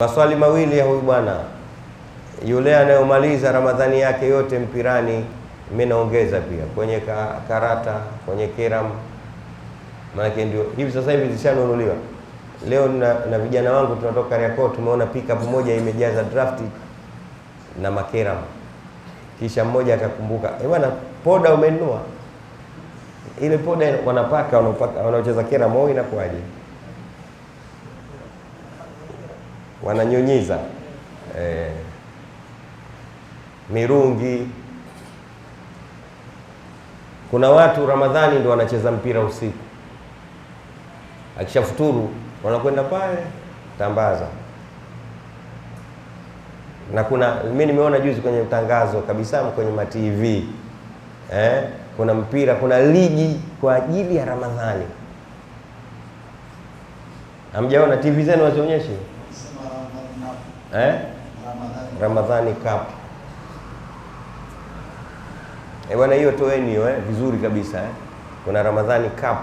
Maswali mawili ya huyu bwana. Yule anayomaliza Ramadhani yake yote mpirani, mimi naongeza pia kwenye karata, kwenye kiram. Maana ndio hivi sasa hivi zishanunuliwa. Leo na vijana wangu tunatoka Kariakoo, tumeona pickup moja imejaza draft na makeram. Kisha mmoja akakumbuka, bwana poda umenunua? Ile poda wanapaka wanaocheza keram wao inakuaje? Wananyunyiza mirungi. Kuna watu Ramadhani ndio wanacheza mpira usiku, akishafuturu wanakwenda pale tambaza. Na mimi nimeona juzi kwenye tangazo kabisa kwenye ma TV kuna mpira, kuna ligi kwa ajili ya Ramadhani. Hamjaona TV zenu wazionyeshe? Ramadhani Cup. Bwana hiyo toeni hiyo vizuri kabisa Kuna Ramadhani Cup.